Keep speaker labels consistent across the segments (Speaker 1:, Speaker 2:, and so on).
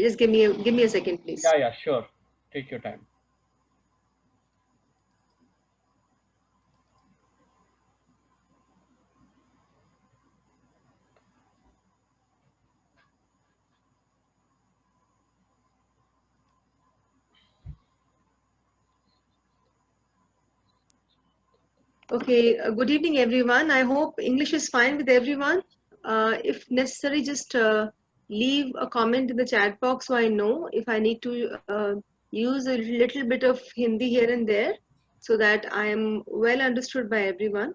Speaker 1: Just give me a second, please.
Speaker 2: Yeah, sure. Take your time.
Speaker 1: Okay, good evening, everyone. I hope English is fine with everyone. If necessary, just leave a comment in the chat box so I know if I need to use a little bit of Hindi here and there so that I am well understood by everyone.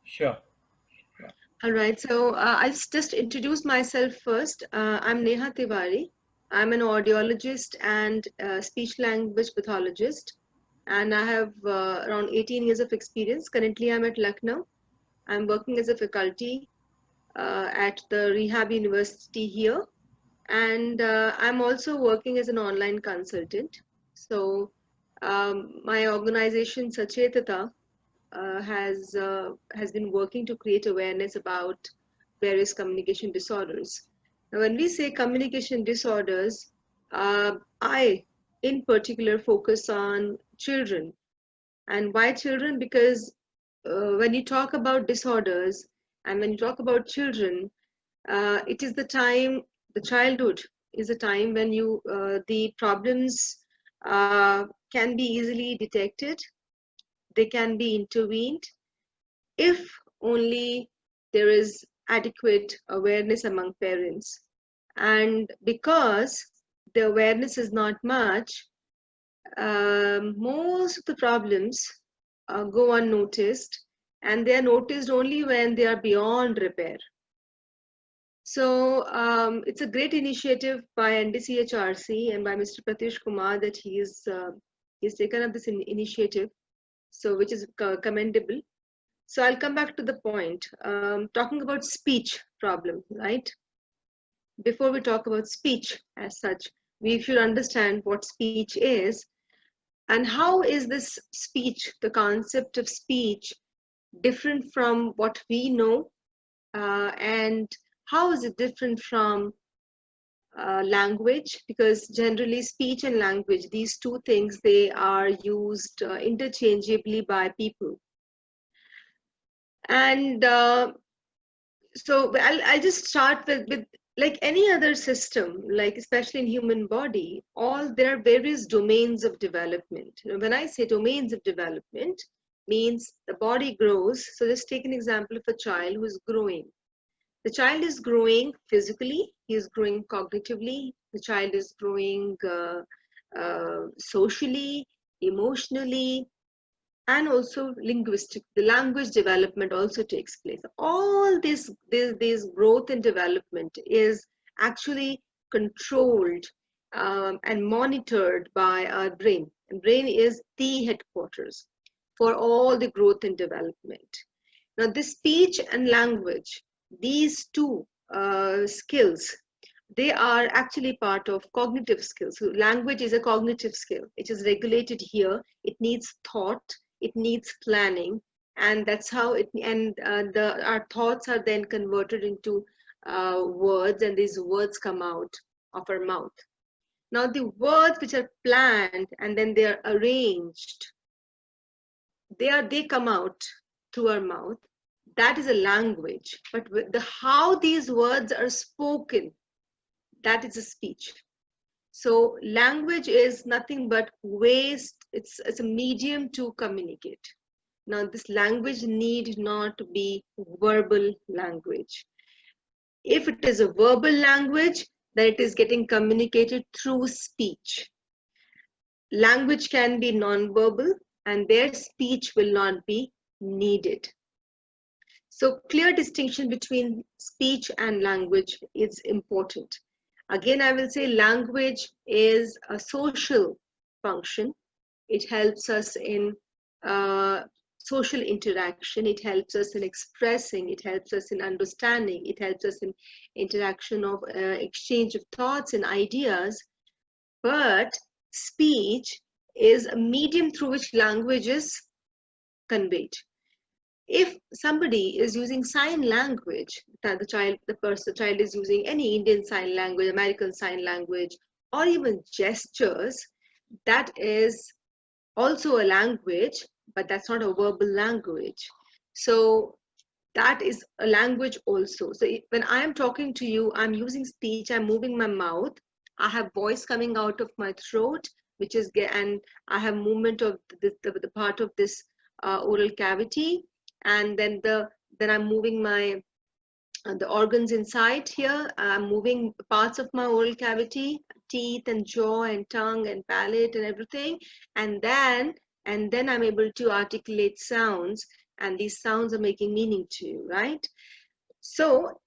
Speaker 2: Sure. Yeah.
Speaker 1: All right, so I'll just introduce myself first. I'm Neha Tiwari. I'm an audiologist and speech language pathologist, and I have around 18 years of experience. Currently, I'm at Lucknow. I'm working as a faculty at the Rehab University here, and I'm also working as an online consultant. So, my organization Sachetata has been working to create awareness about various communication disorders. Now, when we say communication disorders, I in particular focus on children. And why children? Because when you talk about disorders and when you talk about children, it is the time, the childhood is a time when the problems can be easily detected, they can be intervened if only there is adequate awareness among parents. And because the awareness is not much, most of the problems go unnoticed, and they are noticed only when they are beyond repair. So it's a great initiative by NDCHRC and by Mr. Pratish Kumar that he's taken up this initiative, so which is commendable. So I'll come back to the point. Talking about speech problem, right? Before we talk about speech as such, we should understand what speech is and how is this speech, the concept of speech, different from what we know, and how is it different from language? Because generally speech and language, these two things, they are used interchangeably by people. And so I'll just start with like any other system, like especially in human body, there are various domains of development. When I say domains of development, means the body grows. So just take an example of a child who is growing. The child is growing physically, he is growing cognitively, the child is growing socially, emotionally, and also linguistic. The language development also takes place. All this growth and development is actually controlled and monitored by our brain. And brain is the headquarters for all the growth and development. Now, this speech and language, these two skills, they are actually part of cognitive skills. So language is a cognitive skill. It is regulated here. It needs thought. It needs planning, and that's how it. And our thoughts are then converted into words, and these words come out of our mouth. Now, the words which are planned and then they are arranged, they come out through our mouth. That is a language. But how these words are spoken, that is a speech. So language is nothing but ways, it's a medium to communicate. Now this language need not be verbal language. If it is a verbal language, then it is getting communicated through speech. Language can be non-verbal and their speech will not be needed. So clear distinction between speech and language is important. Again, I will say language is a social function. It helps us in social interaction. It helps us in expressing. It helps us in understanding. It helps us in interaction of exchange of thoughts and ideas. But speech is a medium through which language is conveyed. if somebody is using sign language, that the child is using any Indian sign language, American sign language, or even gestures, that is also a language, but that's not a verbal language. So that is a language also. So when I am talking to you, I'm using speech, I'm moving my mouth, I have voice coming out of my throat, which is, and I have movement of the part of this oral cavity, and then I'm moving my the organs inside here. I'm moving parts of my oral cavity, teeth and jaw and tongue and palate and everything. And then, and then I'm able to articulate sounds, and these sounds are making meaning to you, right? So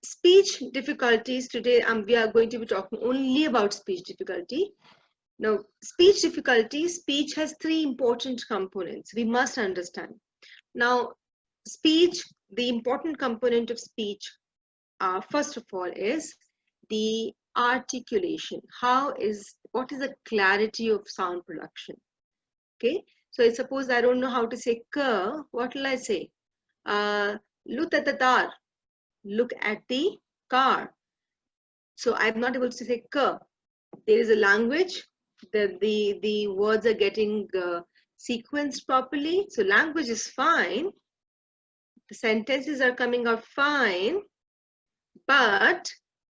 Speaker 1: speech difficulties today, we are going to be talking only about speech difficulty. Now, speech has three important components we must understand. Now, speech, the important component of speech, first of all, is the articulation. What is the clarity of sound production? Okay, so suppose I don't know how to say "k," what will I say? Look at the tar, look at the car. So I'm not able to say "k." There is a language, the words are getting sequenced properly. So language is fine, the sentences are coming out fine, but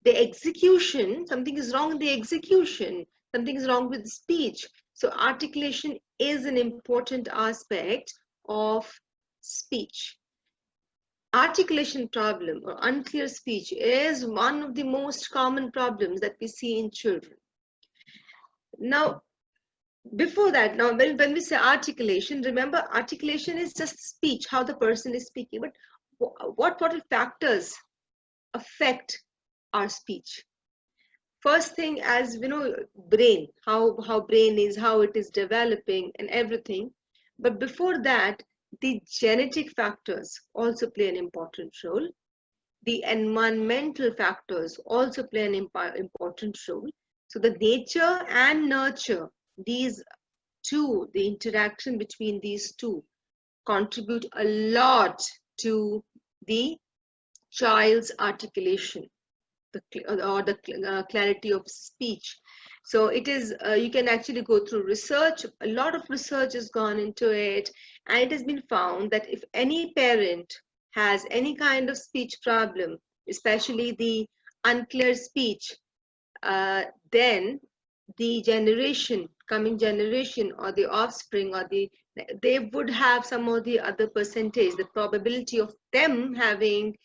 Speaker 1: the execution, something is wrong in the execution, something is wrong with the speech. So articulation is an important aspect of speech. Articulation problem or unclear speech is one of the most common problems that we see in children. Now, before that, now when we say articulation, remember articulation is just speech, how the person is speaking. But what factors affect our speech? First thing, as we know, brain, how brain is, how it is developing and everything. But before that, the genetic factors also play an important role. The environmental factors also play an important role. So the nature and nurture, these two, the interaction between these two contribute a lot to the child's articulation or the clarity of speech. So it is, you can actually go through research. A lot of research has gone into it, and it has been found that if any parent has any kind of speech problem, especially the unclear speech, then the coming generation or the offspring or they would have some of the other percentage. The probability of them having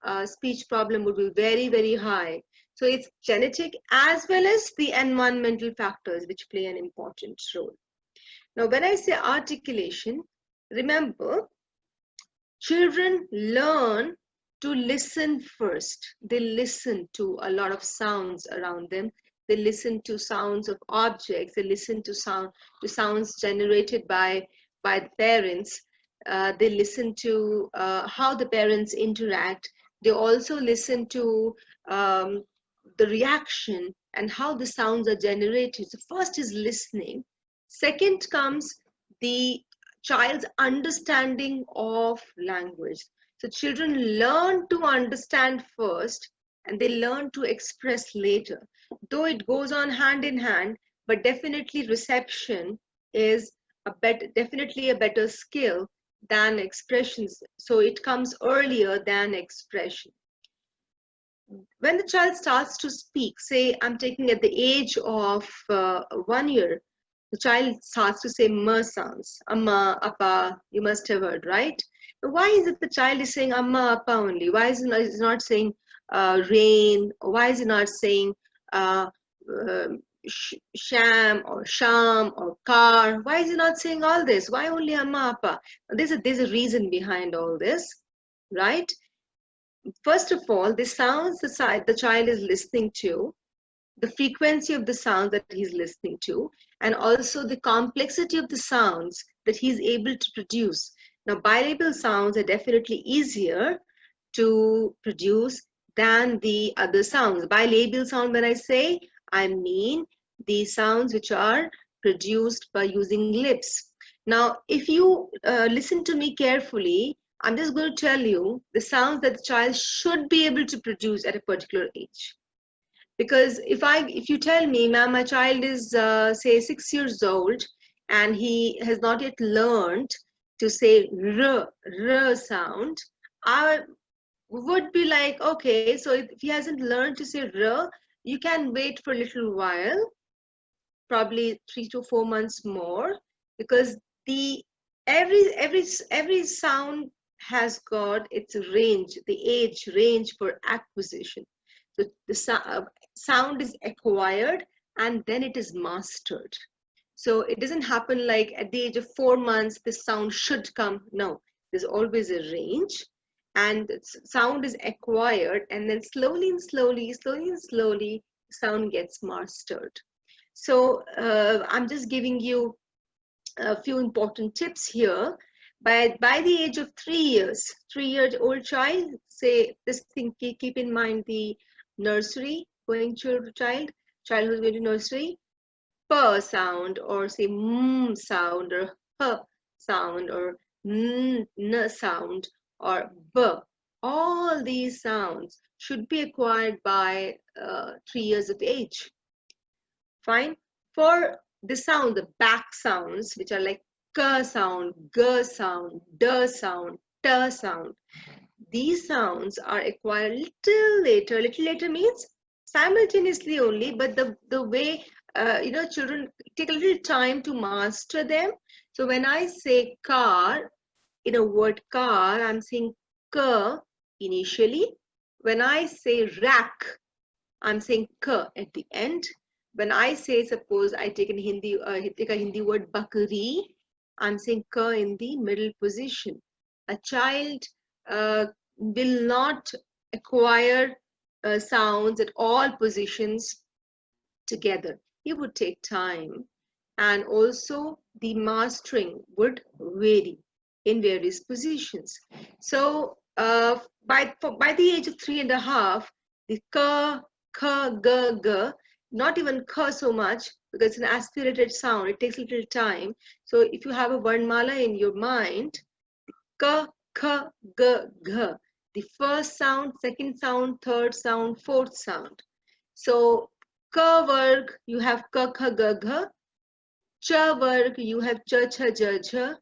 Speaker 1: a speech problem would be very, very high. So it's genetic as well as the environmental factors which play an important role. Now, when I say articulation, remember, children learn to listen first. They listen to a lot of sounds around them. They listen to sounds of objects. They listen to sounds generated by the parents. They listen to how the parents interact. They also listen to the reaction and how the sounds are generated. So first is listening. Second comes the child's understanding of language. So children learn to understand first and they learn to express later. Though it goes on hand in hand, but definitely reception is definitely a better skill than expressions. So it comes earlier than expression. When the child starts to speak, say I'm taking at the age of 1 year, the child starts to say "ma" sounds, "amma," "appa." You must have heard, right? But why is it the child is saying "amma," "appa" only? Why is it not saying "rain"? Or why is it not saying uh, "sham" or "sham" or "car"? Why is it not saying all this? Why only "amma," "appa"? There's a reason behind all this, right? First of all, the sounds the child is listening to, the frequency of the sound that he's listening to, and also the complexity of the sounds that he's able to produce. Now, bilabial sounds are definitely easier to produce than the other sounds. Bilabial sound, when I say, I mean the sounds which are produced by using lips. Now, if you listen to me carefully, I'm just going to tell you the sounds that the child should be able to produce at a particular age. Because if you tell me, ma'am, my child is say 6 years old and he has not yet learned to say r sound, I would be like, okay, so if he hasn't learned to say r, you can wait for a little while, probably 3 to 4 months more, because the every sound has got its range, the age range for acquisition. So the sound is acquired and then it is mastered. So it doesn't happen like at the age of 4 months this sound should come. No, there's always a range, and sound is acquired, and then slowly sound gets mastered. So I'm just giving you a few important tips here. By the age of 3 years, 3 year old child, say this thing, keep in mind the nursery going child who's going to nursery, p sound, or say sound, or h sound, or n sound, or b. All these sounds should be acquired by 3 years of age. Fine. For the sound, the back sounds, which are like k sound, g sound, d sound, t sound, these sounds are acquired little later. Little later means simultaneously only, but the way children take a little time to master them. So when I say car, in a word car, I'm saying k initially. When I say rack, I'm saying k at the end. When I say, suppose I take take a Hindi word bakri, I'm saying k in the middle position. A child will not acquire sounds at all positions together. It would take time, and also the mastering would vary in various positions. So by the age of 3.5, the k, g, not even k so much, because it's an aspirated sound. It takes a little time. So if you have a Varnmala in your mind, k, k, g, g, the first sound, second sound, third sound, fourth sound. So k varg, you have k, k, g, g. Ch varg, you have ch, ch, j, j.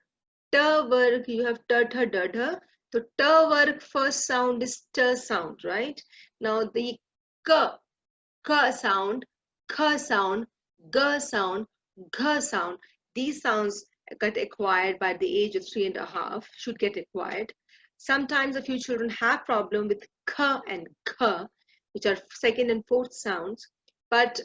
Speaker 1: T varg, you have t, th, d, d. So t varg first sound is t sound, right? Now the k, k sound, k sound, g sound, g sound. These sounds get acquired by the age of 3.5, should get acquired. Sometimes a few children have problem with k and k, which are second and fourth sounds, but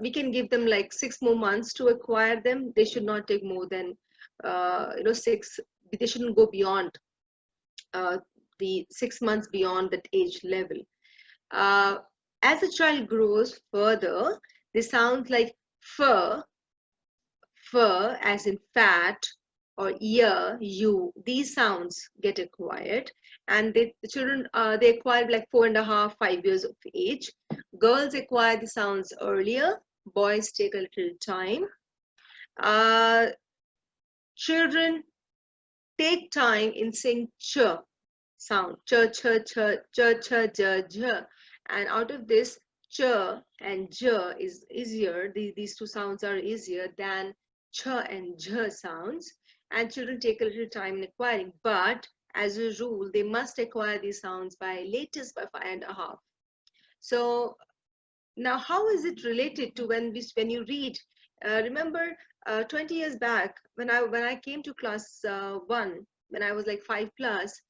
Speaker 1: we can give them like 6 more months to acquire them. They should not take more than 6. They shouldn't go beyond uh, the 6 months beyond that age level. Uh, as a child grows further, they sound like fur, fur as in fat, or ear, you. These sounds get acquired, and the children they acquire like 4.5, 5 years of age. Girls acquire the sounds earlier. Boys take a little time. Uh, Children take time in saying ch sound, ch, ch, ch, ch, ch, j, j. And out of this, ch and j is easier. These two sounds are easier than ch and j sounds. And children take a little time in acquiring, but as a rule, they must acquire these sounds by latest by 5.5. So now, how is it related to when you read? Remember, 20 years back, when I came to class 1, when I was like 5 plus,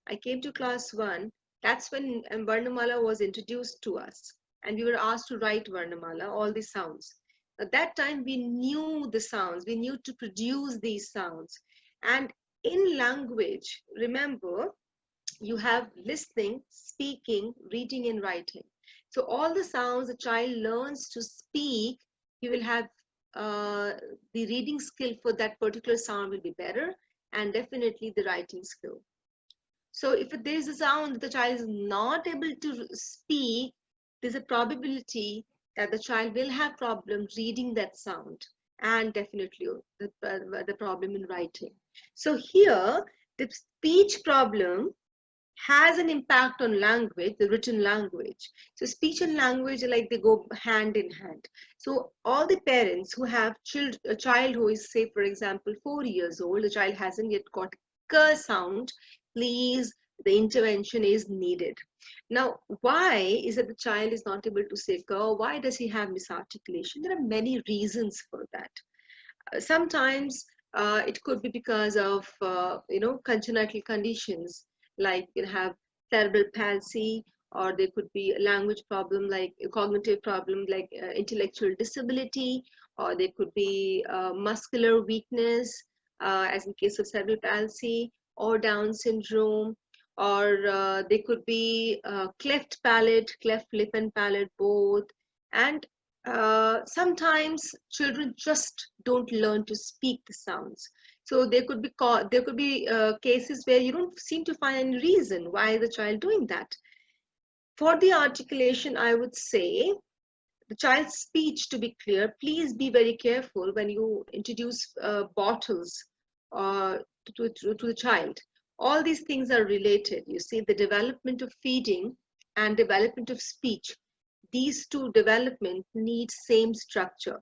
Speaker 1: I came to class 1. That's when Varnamala was introduced to us, and we were asked to write Varnamala, all the sounds. At that time, we knew the sounds. We knew to produce these sounds, and in language, remember, you have listening, speaking, reading, and writing. So all the sounds a child learns to speak, he will have the reading skill for that particular sound will be better, and definitely the writing skill. So if there is a sound that the child is not able to speak, there's a probability that the child will have problem reading that sound. and definitely the problem in writing. So here, the speech problem has an impact on language, the written language. So speech and language, like they go hand in hand. So all the parents who have a child who is, say, for example, 4 years old, the child hasn't yet got k sound, please, the intervention is needed. Now, why is it the child is not able to say k? Why does he have misarticulation? There are many reasons for that. Sometimes it could be because of congenital conditions, like you have cerebral palsy, or there could be a language problem, like a cognitive problem, like intellectual disability, or there could be muscular weakness, as in case of cerebral palsy, or Down syndrome, or there could be cleft palate, cleft lip and palate both. And sometimes children just don't learn to speak the sounds. So there could be cases where you don't seem to find any reason why the child doing that. For the articulation, I would say the child's speech to be clear. Please be very careful when you introduce bottles uh, to the child. All these things are related. You see, the development of feeding and development of speech, these two development need same structure.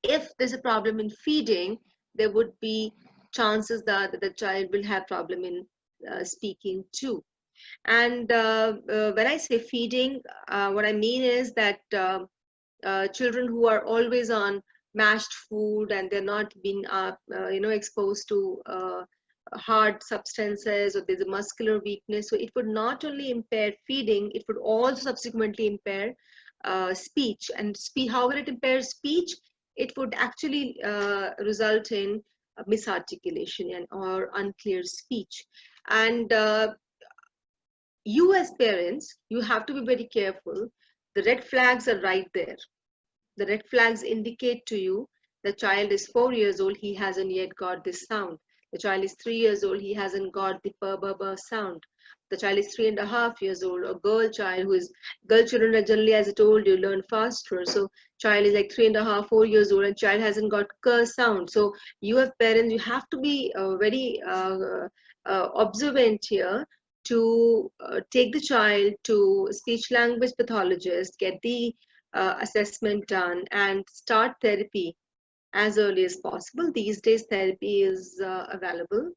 Speaker 1: If there's a problem in feeding, there would be chances that the child will have problem in speaking too. And when I say feeding, what I mean is that children who are always on mashed food and they're not being exposed to hard substances, or there's a muscular weakness, so it would not only impair feeding, it would also subsequently impair speech. And how will it impair speech? It would actually result in misarticulation and or unclear speech. And you as parents, you have to be very careful. The red flags are right there. The red flags indicate to you the child is 4 years old, he hasn't yet got this sound. The child is 3 years old, he hasn't got the pa ba ba sound. The child is 3.5 years old, a girl children are generally, as I told you, learn faster. So child is like 3.5, 4 years old, and child hasn't got k sound. So you as parents, you have to be very observant here to take the child to a speech language pathologist, get the assessment done, and start therapy as early as possible. These days, therapy is available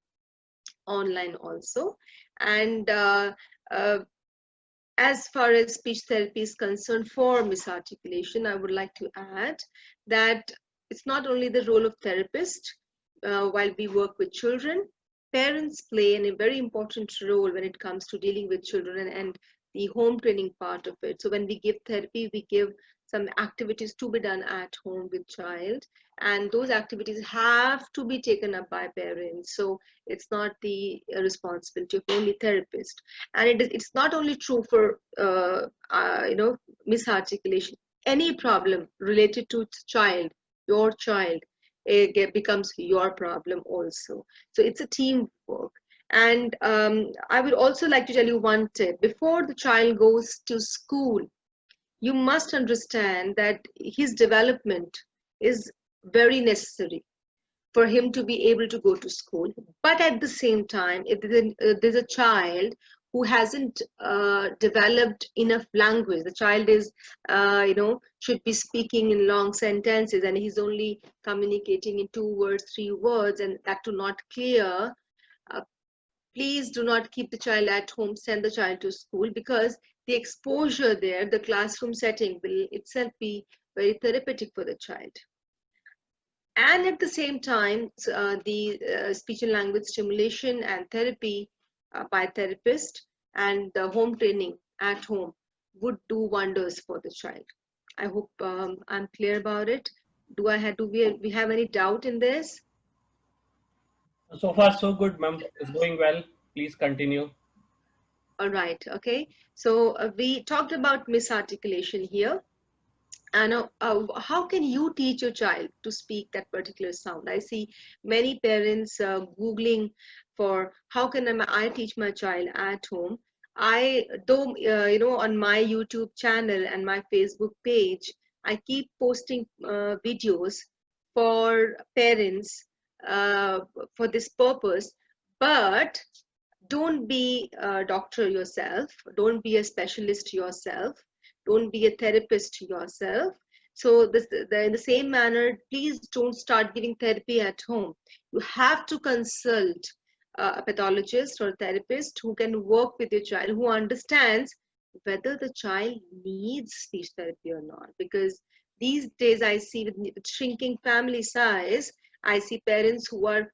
Speaker 1: online also. And uh, as far as speech therapy is concerned for misarticulation, I would like to add that it's not only the role of therapist while we work with children. Parents play a very important role when it comes to dealing with children, and the home training part of it. So when we give therapy, we give some activities to be done at home with child, and those activities have to be taken up by parents. So it's not the responsibility of only therapist. And it's not only true for misarticulation. Any problem related to child, your child, it becomes your problem also. So it's a teamwork. And I would also like to tell you one tip. Before the child goes to school, you must understand that his development is very necessary for him to be able to go to school. But at the same time, if there's a child who hasn't developed enough language, the child is, should be speaking in long sentences, and he's only communicating in 2 words, 3 words, and that too not clear. Uh, Please do not keep the child at home, send the child to school, because the exposure there, the classroom setting, will itself be very therapeutic for the child. And at the same time, the speech and language stimulation and therapy by therapist and the home training at home would do wonders for the child. I hope I'm clear about it. Do we have any doubt in this?
Speaker 2: So far, so good, ma'am. It's going well. Please continue.
Speaker 1: All right. Okay. So we talked about misarticulation here. And how can you teach your child to speak that particular sound? I see many parents Googling for how can I teach my child at home. On my YouTube channel and my Facebook page, I keep posting videos for parents for this purpose, but don't be a doctor yourself, don't be a specialist yourself, don't be a therapist yourself. So in the same manner, please don't start giving therapy at home. You have to consult a pathologist or a therapist who can work with your child, who understands whether the child needs speech therapy or not. Because these days I see with shrinking family size, I see parents who are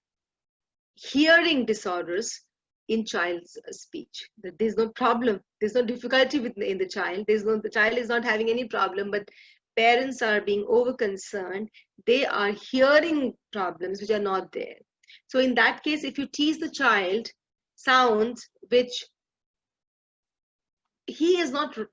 Speaker 1: hearing disorders in child's speech. That there's no problem, there's no difficulty in the child, the child is not having any problem, but parents are being over concerned. They are hearing problems which are not there. So in that case, if you teach the child sounds which he is not, which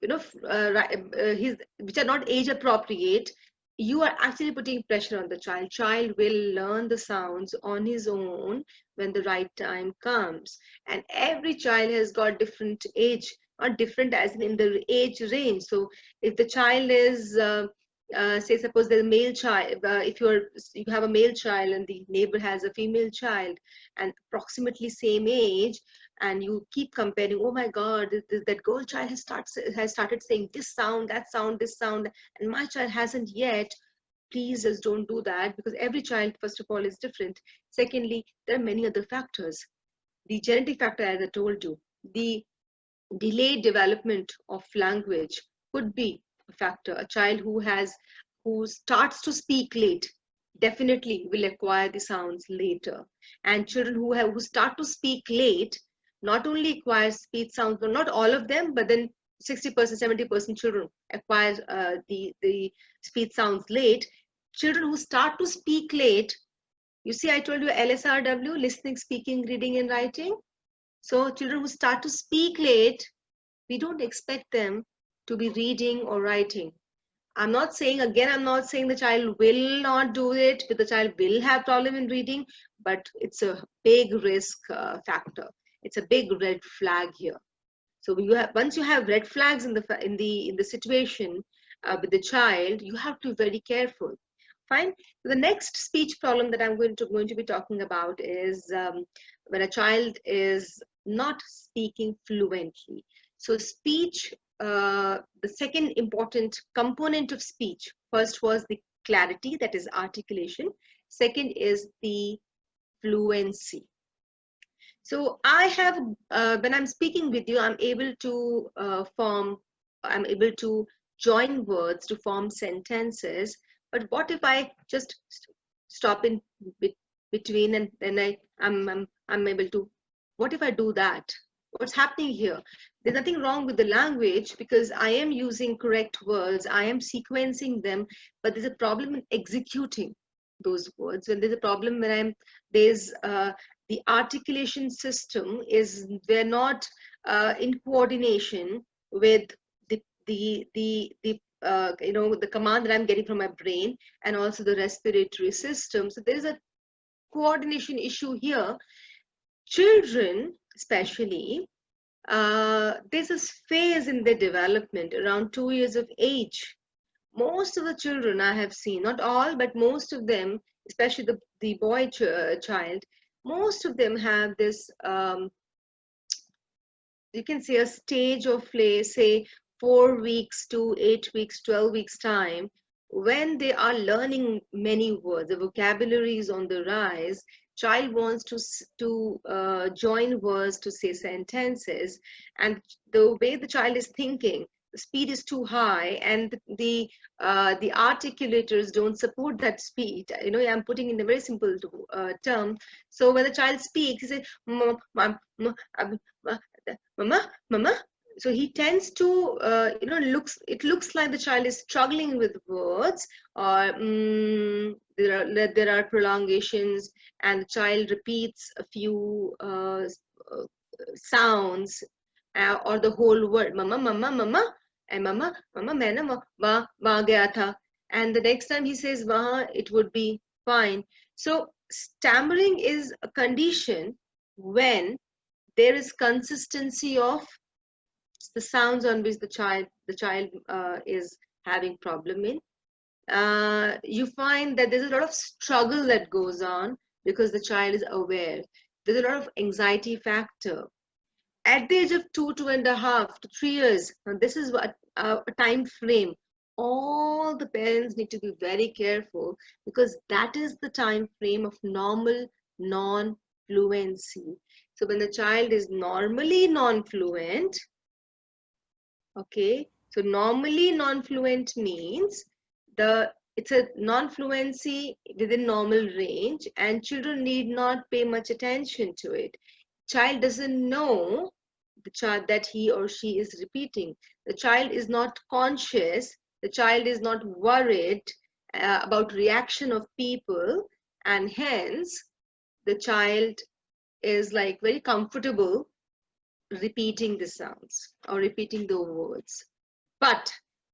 Speaker 1: are not age appropriate, you are actually putting pressure on the child. Child will learn the sounds on his own when the right time comes. And every child has got different age, not different as in the age range. So if the child is say suppose there's a male child, if you have a male child and the neighbor has a female child and approximately same age, and you keep comparing, oh my god, that girl child has started saying this sound, that sound, this sound, and my child hasn't yet. Please just don't do that, because every child, first of all, is different. Secondly, there are many other factors. The genetic factor, as I told you, the delayed development of language could be a factor. A child who starts to speak late definitely will acquire the sounds later. And children who start to speak late not only acquire speech sounds, but not all of them, but then 60%, 70% children acquire the speech sounds late. Children who start to speak late, you see, I told you LSRW, listening, speaking, reading, and writing. So children who start to speak late, we don't expect them to be reading or writing. I'm not saying the child will not do it, but the child will have problem in reading, but it's a big risk factor. It's a big red flag here. So once you have red flags in the situation with the child, you have to be very careful. Fine. The next speech problem that I'm going to be talking about is when a child is not speaking fluently. So speech, the second important component of speech, first was the clarity, that is articulation. Second is the fluency. So I have, when I'm speaking with you, I'm able to I'm able to join words to form sentences. But what if I just stop in between and then I'm able to, what if I do that? What's happening here? There's nothing wrong with the language because I am using correct words, I am sequencing them, but there's a problem in executing those words. When there's a problem when there's the articulation system is, we're not in coordination with the command that I'm getting from my brain and also the respiratory system. So there's a coordination issue here. Children, especially, there's a phase in their development around 2 years of age. Most of the children I have seen, not all, but most of them, especially the boy child, most of them have this, you can say, a stage of play, say 4 weeks to 8 weeks, 12 weeks time, when they are learning many words, the vocabulary is on the rise. Child wants to join words to say sentences, and the way the child is thinking, the speed is too high, and the articulators don't support that speed. I'm putting in a very simple term. So when the child speaks, he says, mama, mama. So he tends to, it looks like the child is struggling with words, or there are prolongations, and the child repeats a few sounds, or the whole word, mama, mama, mama, and mama, mama, maina va gaya tha. And the next time he says vaha, it would be fine. So stammering is a condition when there is consistency of the sounds on which the child is having problem in. you find that there's a lot of struggle that goes on because the child is aware. There's a lot of anxiety factor. At the age of 2.5 to 3 years, now this is what a time frame. All the parents need to be very careful because that is the time frame of normal non-fluency. So when the child is normally non-fluent, okay, so normally non-fluent means it's a non-fluency within normal range and children need not pay much attention to it. Child doesn't know the child that he or she is repeating. The child is not conscious. The child is not worried about reaction of people, and hence the child is like very comfortable repeating the sounds or repeating the words. But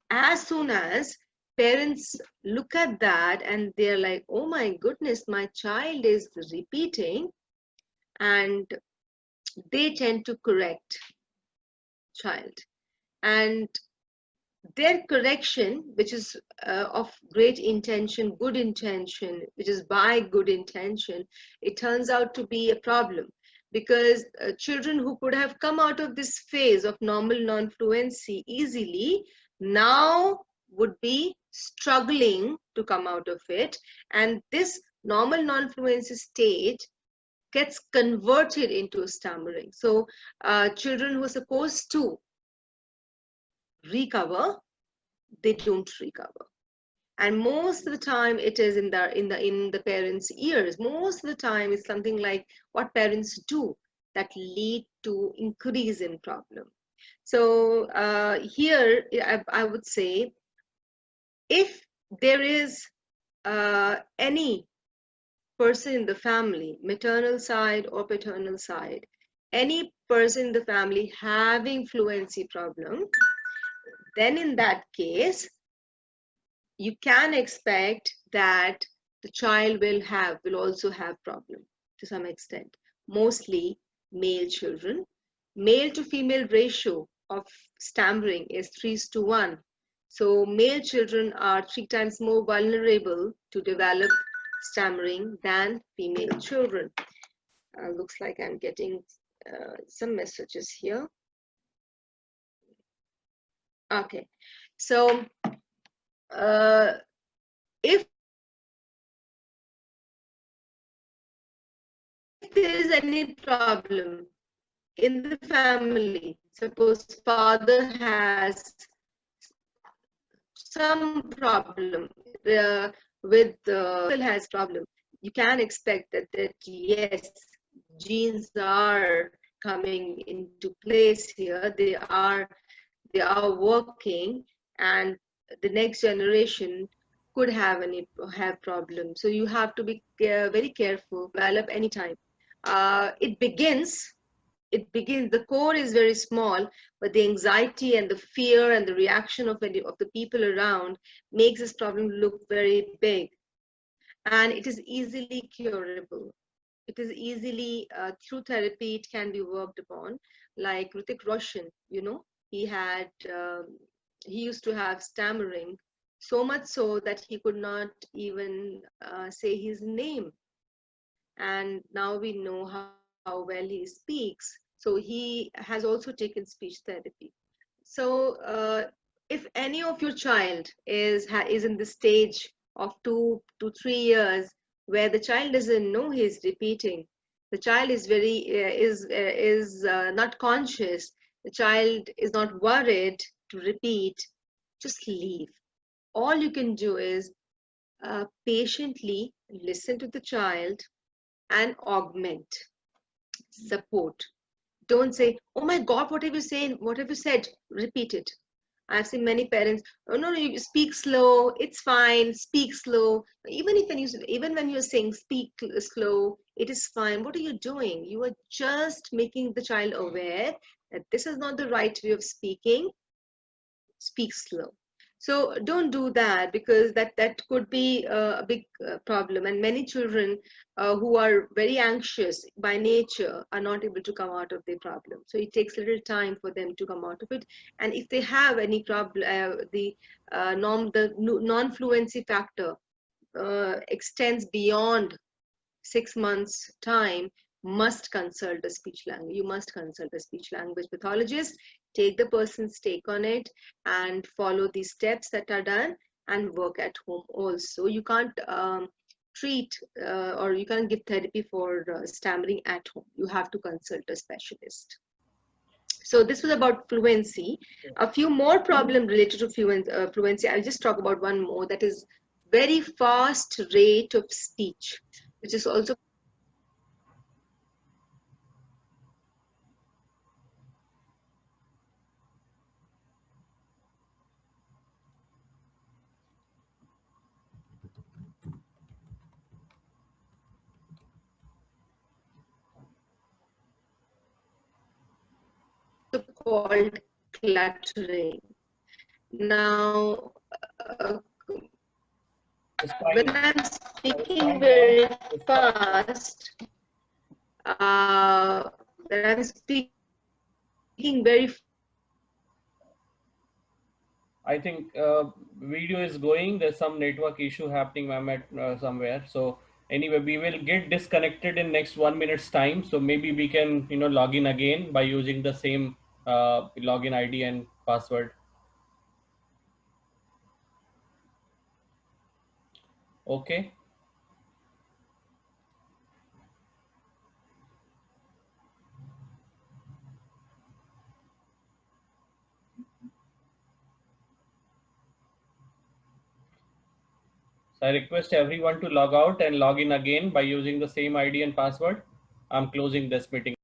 Speaker 1: as soon as parents look at that and they're like, oh my goodness, my child is repeating, and they tend to correct child. And their correction, which is of great intention, good intention, which is by good intention, it turns out to be a problem because children who could have come out of this phase of normal non-fluency easily now would be struggling to come out of it. And this normal non-fluency state gets converted into stammering. So children who are supposed to recover, they don't recover. And most of the time it is in the parents' ears. Most of the time it's something like what parents do that lead to increase in problem. So here I would say, if there is any person in the family, maternal side or paternal side, any person in the family having fluency problem, then in that case, you can expect that the child will also have problem to some extent. Mostly male children. Male to female ratio of stammering is 3:1. So male children are 3 times more vulnerable to develop stammering than female children. Looks like I'm getting some messages here. Okay, so if there is any problem in the family, suppose father has some problem with has problem, you can expect that yes, genes are coming into place here. They are working, and the next generation could have problems. So you have to be very careful. Develop anytime. The core is very small, but the anxiety and the fear and the reaction of the people around makes this problem look very big. And it is easily curable. It is easily, through therapy, it can be worked upon. Like Hrithik Roshan, he used to have stammering, so much so that he could not even say his name. And now we know how well he speaks. So he has also taken speech therapy. So if any of your child is in the stage of 2 to 3 years where the child doesn't know he's repeating, the child is not conscious, the child is not worried to repeat, just leave. All you can do is patiently listen to the child and augment, support. Don't say, oh my God, what have you said? What have you said? Repeat it. I've seen many parents, oh no, you speak slow, it's fine, speak slow. Even when you're saying speak slow, it is fine. What are you doing? You are just making the child aware that this is not the right way of speaking. Speak slow. So don't do that, because that could be a big problem. And many children who are very anxious by nature are not able to come out of their problem. So it takes a little time for them to come out of it. And if they have any problem, the non-fluency factor extends beyond 6 months time, must consult a speech language. You must consult a speech language pathologist, take the person's take on it, and follow the steps that are done, and work at home also. You can't treat or you can't give therapy for stammering at home. You have to consult a specialist. So this was about fluency. A few more problems related to fluency. I'll just talk about one more, that is very fast rate of speech, which is also called cluttering. Now,
Speaker 2: It's
Speaker 1: when
Speaker 2: fine.
Speaker 1: I'm
Speaker 2: It's
Speaker 1: speaking
Speaker 2: fine, ma'am.
Speaker 1: very
Speaker 2: It's fine.
Speaker 1: fast, when I'm speaking very
Speaker 2: I think video is going. There's some network issue happening, ma'am, at somewhere. So anyway, we will get disconnected in next 1 minute's time. So maybe we can, log in again by using the same login ID and password. Okay. So I request everyone to log out and log in again by using the same ID and password. I'm closing this meeting.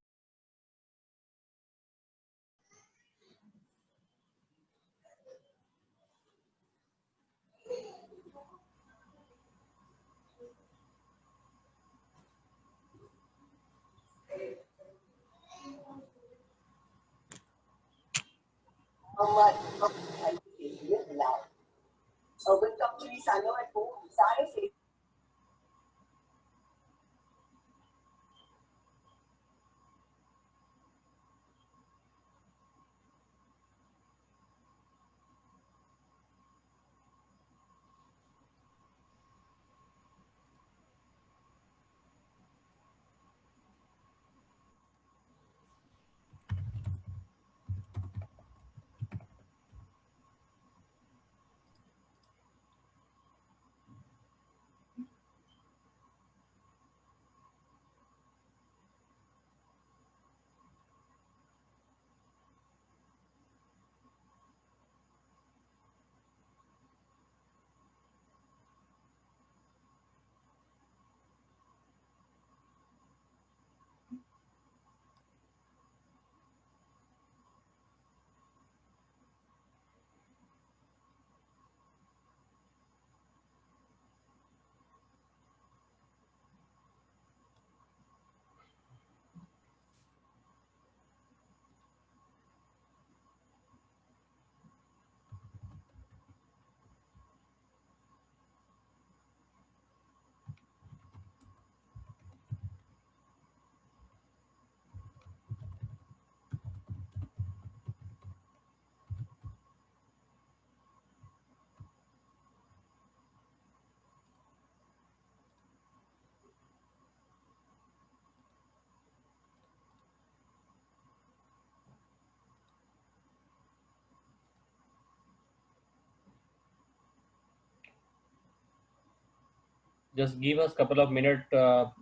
Speaker 2: Just give us a couple of minutes.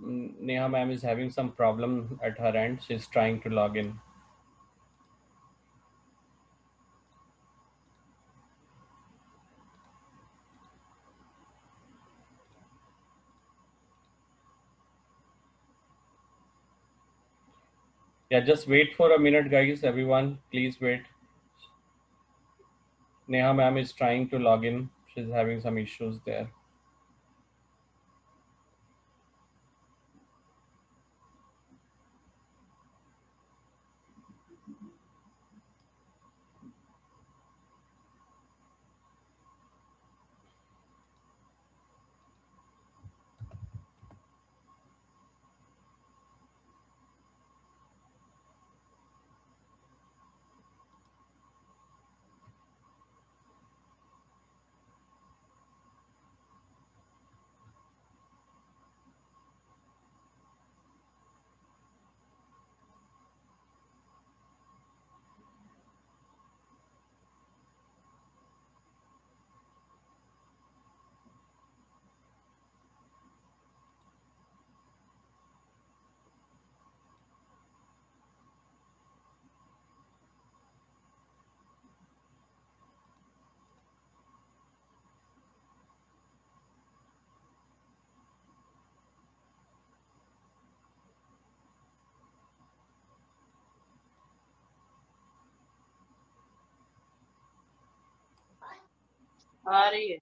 Speaker 2: Neha ma'am is having some problem at her end. She's trying to log in. Yeah, just wait for a minute, guys. Everyone, please wait. Neha ma'am is trying to log in. She's having some issues there.
Speaker 3: आ रही है।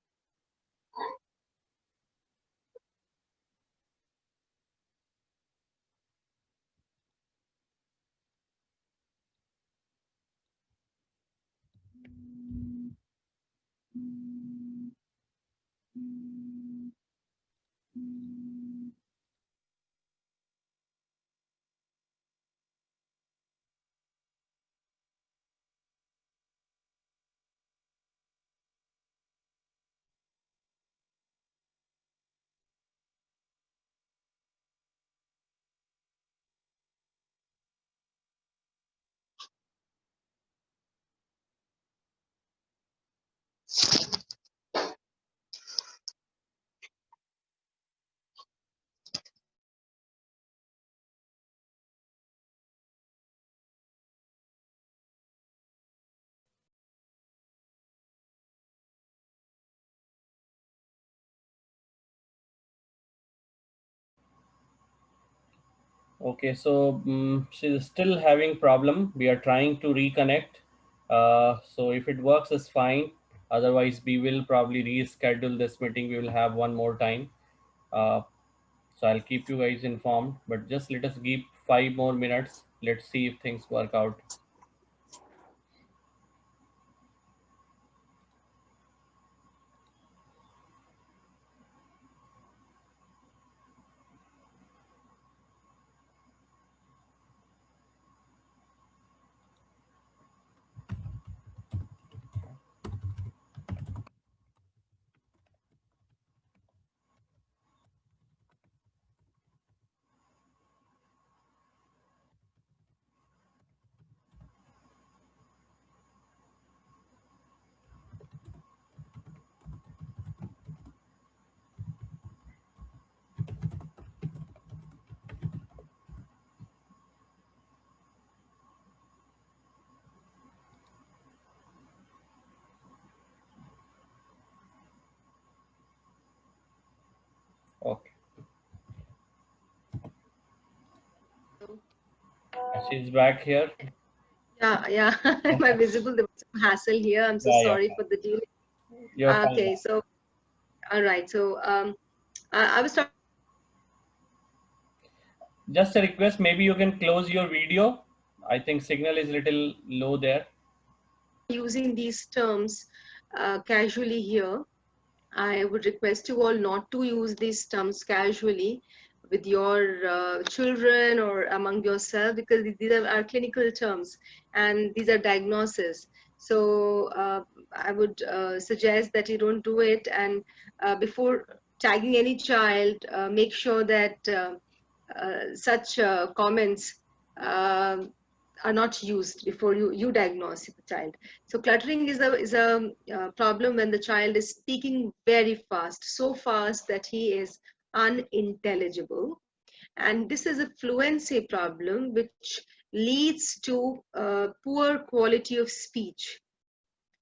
Speaker 2: Okay, so she's still having problem. We are trying to reconnect. So if it works, it's fine. Otherwise, we will probably reschedule this meeting. We will have one more time. Uh, so I'll keep you guys informed. But just let us give 5 more minutes. Let's see if things work out. Okay, she's back here.
Speaker 1: Yeah. Am I visible? There was some hassle here. I'm so
Speaker 2: Yeah, yeah,
Speaker 1: sorry for the delay.
Speaker 2: you're fine
Speaker 1: Okay,
Speaker 2: now.
Speaker 1: so all right. So I was talking
Speaker 2: Just a request, maybe you can close your video. I think signal is little low there.
Speaker 1: using these terms casually here. I would request you all not to use these terms casually with your children or among yourself, because these are clinical terms and these are diagnoses. So I would suggest that you don't do it, and before tagging any child, make sure that such comments um are not used before you diagnose the child. So cluttering is a problem when the child is speaking very fast, so fast that he is unintelligible, and this is a fluency problem which leads to poor quality of speech.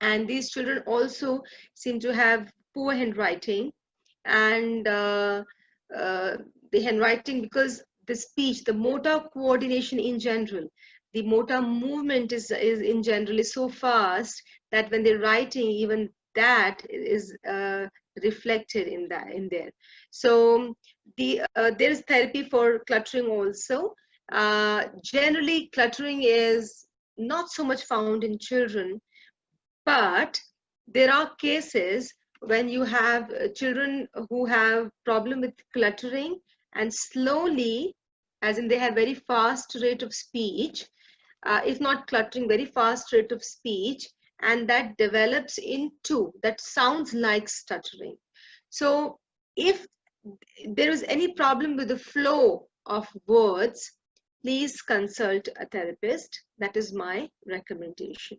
Speaker 1: And these children also seem to have poor handwriting, and the handwriting, because the speech, the motor coordination in general, the motor movement is in general is so fast that when they're writing, even that is reflected in there. So there is therapy for cluttering also. Generally cluttering is not so much found in children, but there are cases when you have children who have problem with cluttering, and slowly, as in they have very fast rate of speech, if not cluttering, very fast rate of speech, and that develops into, that sounds like stuttering. So if there is any problem with the flow of words, please consult a therapist. That is my recommendation.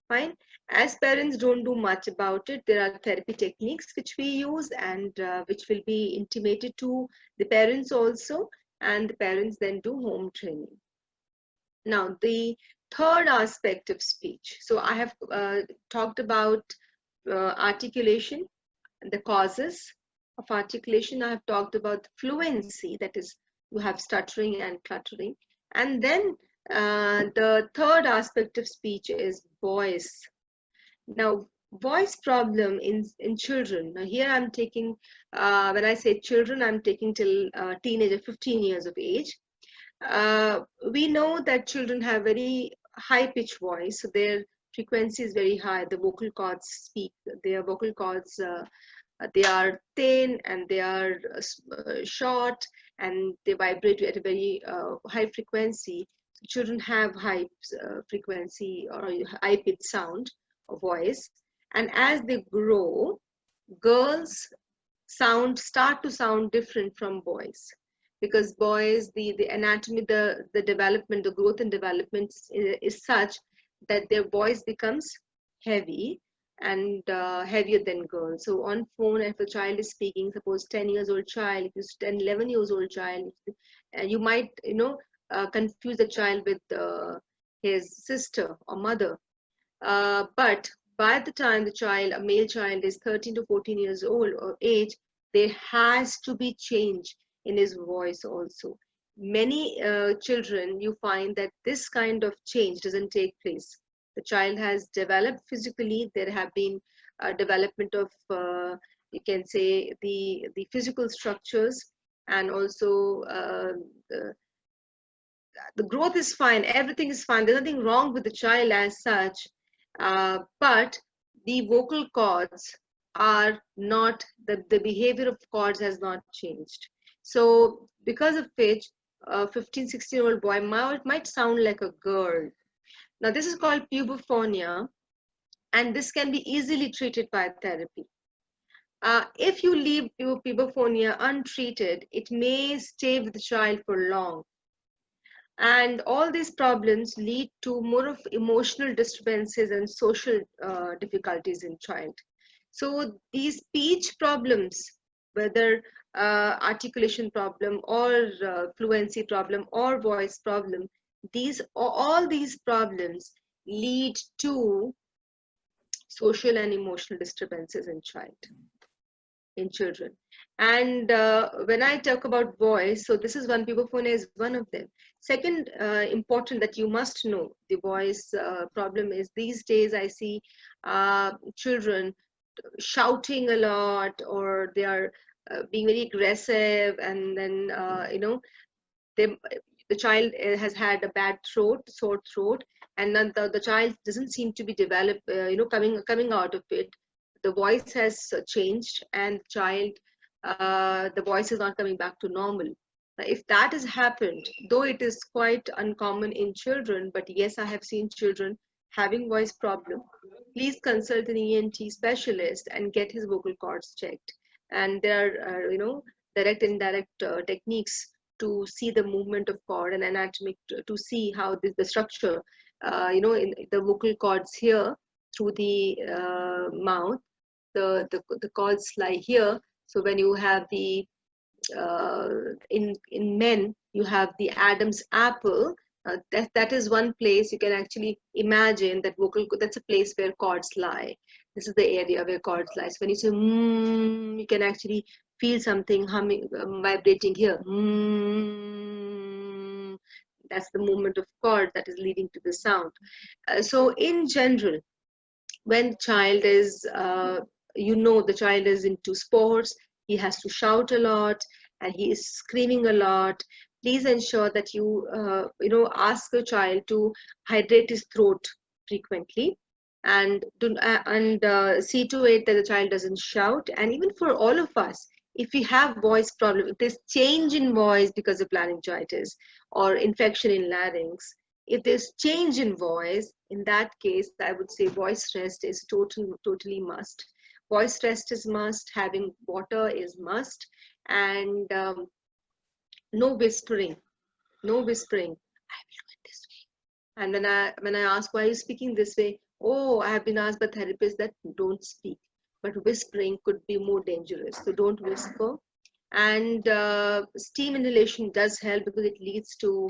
Speaker 1: Fine. As parents don't do much about it, there are therapy techniques which we use, and which will be intimated to the parents also, and the parents then do home training. Now, the third aspect of speech. So I have talked about articulation, the causes of articulation. I have talked about fluency, that is, you have stuttering and cluttering. And then the third aspect of speech is voice. Now, Voice problem in children. Now here I'm taking, when I say children, I'm taking till teenager, 15 years of age. uh, we know that children have very high pitched voice, so their frequency is very high. The vocal cords speak, their vocal cords, they are thin and they are short, and they vibrate at a very high frequency. So children have high frequency or high pitched sound of voice, and as they grow, girls start to sound different from boys, because boys, the anatomy, the development, the growth and development is such that their voice becomes heavy and heavier than girls. So on phone, if a child is speaking, suppose 10 years old child, if it's 10 11 years old child, you might confuse the child with his sister or mother. But by the time the child, a male child, is 13 to 14 years old or age, there has to be change in his voice also. Many children, you find that this kind of change doesn't take place. The child has developed physically. There have been development of, you can say, the physical structures, and also the growth is fine, everything is fine, there's nothing wrong with the child as such, but the vocal cords are not, the behavior of cords has not changed. So because of which a 15-16-year-old boy might sound like a girl. Now this is called pubophonia, and this can be easily treated by therapy. If you leave pubophonia untreated, it may stay with the child for long, and all these problems lead to more of emotional disturbances and social difficulties in child. So these speech problems, whether articulation problem or fluency problem or voice problem, these all these problems lead to social and emotional disturbances in children. And when I talk about voice, so this is one, pubophonia is one of them. Second, important that you must know, the voice problem is, these days I see children shouting a lot, or they are being very aggressive, and then they, the child has had a bad sore throat, and then the child doesn't seem to be developed, coming out of it. The voice has changed, and the voice is not coming back to normal. Now, if that has happened, though it is quite uncommon in children, but yes, I have seen children having voice problem, please consult an ENT specialist and get his vocal cords checked. And there are, direct and indirect techniques to see the movement of cord and anatomic, to see how the structure, in the vocal cords here through the mouth, the cords lie here. So when you have the uh, in men, you have the Adam's apple. That is one place you can actually imagine that vocal. That's a place where cords lie. This is the area where cords lie. So when you say you can actually feel something humming, vibrating here. That's the movement of cord that is leading to the sound. So in general, when child is the child is into sports, he has to shout a lot and he is screaming a lot, please ensure that ask the child to hydrate his throat frequently, and see to it that the child doesn't shout. And even for all of us, if we have voice problem, if there's change in voice because of laryngitis or infection in larynx, if there's change in voice, in that case, I would say voice rest is totally must. Voice rest is must. Having water is must, and no whispering. No whispering. I will do it this way. And when I ask why are you speaking this way, oh, I have been asked by therapists that don't speak. But whispering could be more dangerous. So don't whisper. And steam inhalation does help because it leads to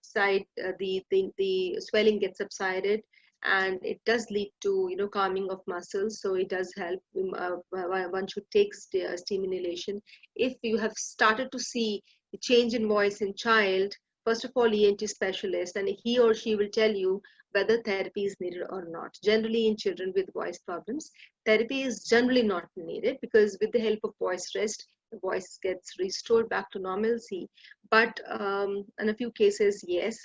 Speaker 1: subside, the swelling gets subsided, and it does lead to calming of muscles. So it does help. One should take steam inhalation. If you have started to see the change in voice in child, first of all ENT specialist, and he or she will tell you whether therapy is needed or not. Generally, in children with voice problems, therapy is generally not needed, because with the help of voice rest, the voice gets restored back to normalcy. But in a few cases, yes,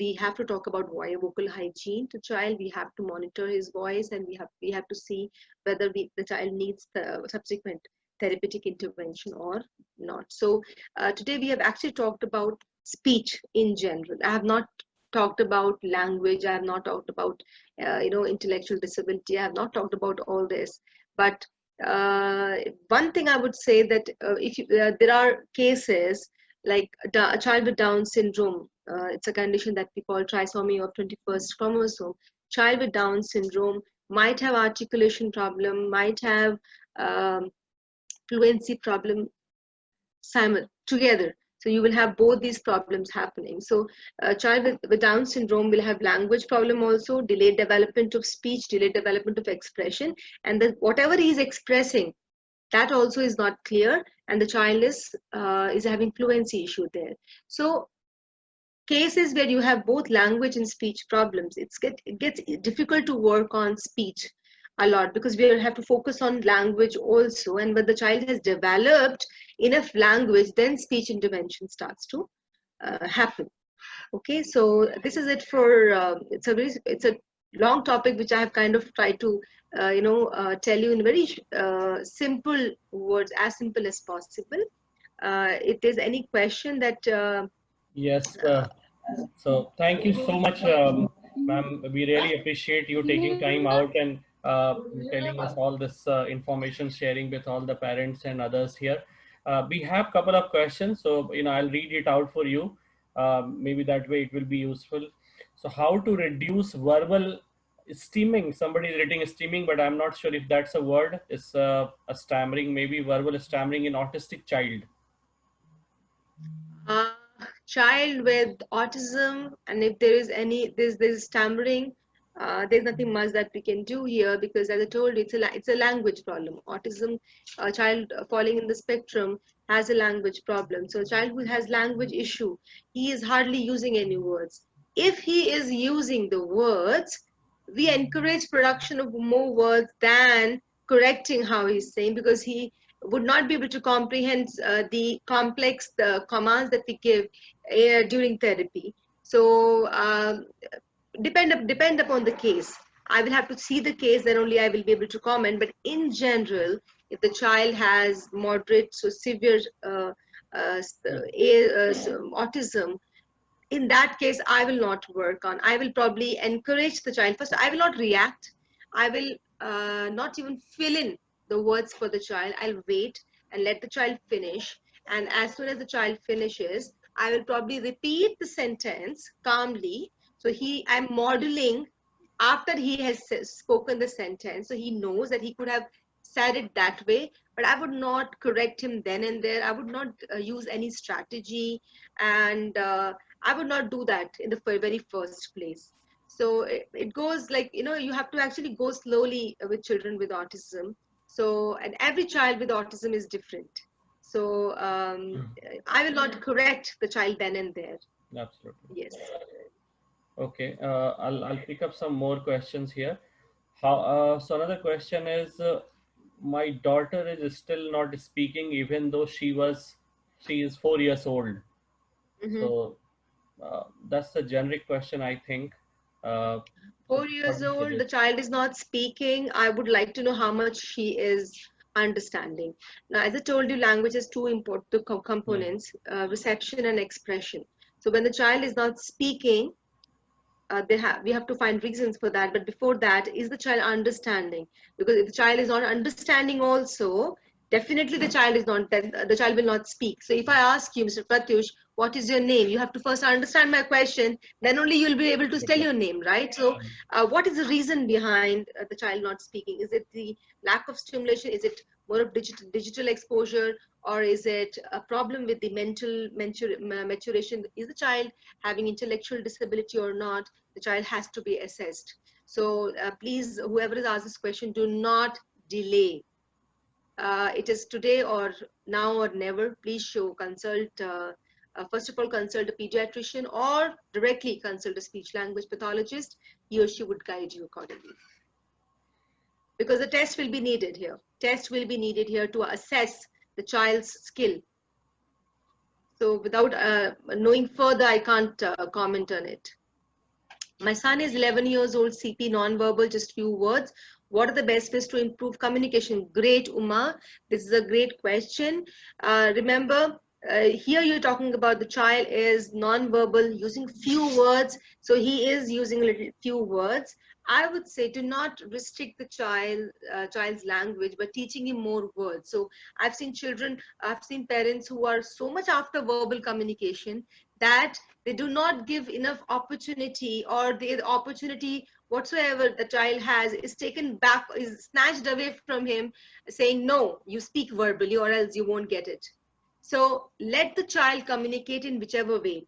Speaker 1: we have to talk about vocal hygiene to child. We have to monitor his voice, and we have to see whether the child needs the subsequent therapeutic intervention or not. So today we have actually talked about speech in general. I have not talked about language. I have not talked about intellectual disability. I have not talked about all this. But one thing I would say that if there are cases like a child with Down syndrome. It's a condition that we call trisomy of 21st chromosome. Child with Down syndrome might have articulation problem, might have um, fluency problem together. So you will have both these problems happening. So a child with Down syndrome will have language problem also, delayed development of speech, delayed development of expression, and whatever he is expressing, that also is not clear, and the child is having fluency issue there. So cases where you have both language and speech problems, it gets difficult to work on speech a lot, because we have to focus on language also, and when the child has developed enough language, then speech intervention starts to happen. Okay, so this is it for it's a long topic which I have kind of tried to tell you in very simple words, as simple as possible. If there's any question that
Speaker 2: Yes. So thank you so much, ma'am. We really appreciate you taking time out and telling us all this information, sharing with all the parents and others here. We have a couple of questions, so I'll read it out for you. Maybe that way it will be useful. So, how to reduce verbal steaming? Somebody is writing steaming, but I'm not sure if that's a word. It's a stammering, maybe verbal stammering in autistic child.
Speaker 1: uh, child with autism, and if there is any there's stammering, there's nothing much that we can do here, because as I told you, it's a language problem. Autism, a child falling in the spectrum has a language problem. So a child who has language issue, he is hardly using any words. If he is using the words, we encourage production of more words than correcting how he's saying, because he would not be able to comprehend the complex commands that we give during therapy. So depend upon the case. I will have to see the case, then only I will be able to comment. But in general, if the child has moderate so severe autism, in that case, I will not work on. I will probably encourage the child. First, I will not react. I will not even fill in the words for the child. I'll wait and let the child finish. And as soon as the child finishes, I will probably repeat the sentence calmly. So I'm modeling after he has spoken the sentence. So he knows that he could have said it that way, but I would not correct him then and there. I would not use any strategy, and I would not do that in the very first place. So it goes like, you have to actually go slowly with children with autism. So, and every child with autism is different. So I will not correct the child then and there.
Speaker 2: Absolutely.
Speaker 1: Yes.
Speaker 2: Okay, I'll pick up some more questions here. So another question is, my daughter is still not speaking, even though she is 4 years old.
Speaker 1: Mm-hmm.
Speaker 2: So that's a generic question, I think. Uh, so
Speaker 1: 4 years
Speaker 2: what we
Speaker 1: old, the
Speaker 2: suggest?
Speaker 1: child is not speaking. I would like to know how much she is understanding. Now, as I told you, language has two important
Speaker 2: Hmm.
Speaker 1: components, reception and expression. So when the child is not speaking, we have to find reasons for that. But before that, is the child understanding? Because if the child is not understanding also, definitely the child will not speak. So if I ask you, Mr. Pratyush, what is your name, you have to first understand my question, then only you'll be able to tell your name, right? So what is the reason behind the child not speaking? Is it the lack of stimulation? Is it more of digital exposure, or is it a problem with the mental maturation? Is the child having intellectual disability or not? The child has to be assessed. So please, whoever has asked this question, do not delay. It is today or now or never. Please consult first of all consult a pediatrician or directly consult a speech language pathologist. He or she would guide you accordingly. Because the test will be needed here. Test will be needed here to assess the child's skill. So without knowing further, I can't comment on it. My son is 11 years old, CP, non-verbal, just few words. What are the best ways to improve communication? Great, Uma. This is a great question. Remember, here you're talking about the child is non-verbal, using few words. So he is using little few words. I would say do not restrict the child's language by teaching him more words. So I've seen parents who are so much after verbal communication that they do not give enough opportunity, or the opportunity whatsoever the child has is taken back, is snatched away from him, saying, no, you speak verbally or else you won't get it. So let the child communicate in whichever way.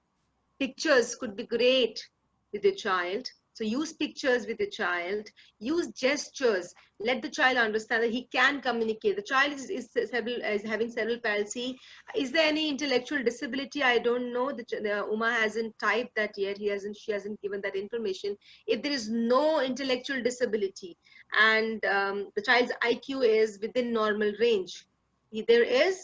Speaker 1: Pictures could be great with your child. So use pictures with your child, use gestures, let the child understand that he can communicate. The child is having cerebral palsy. Is there any intellectual disability? I don't know. The Uma hasn't typed that yet. She hasn't given that information. If there is no intellectual disability and the child's IQ is within normal range, there is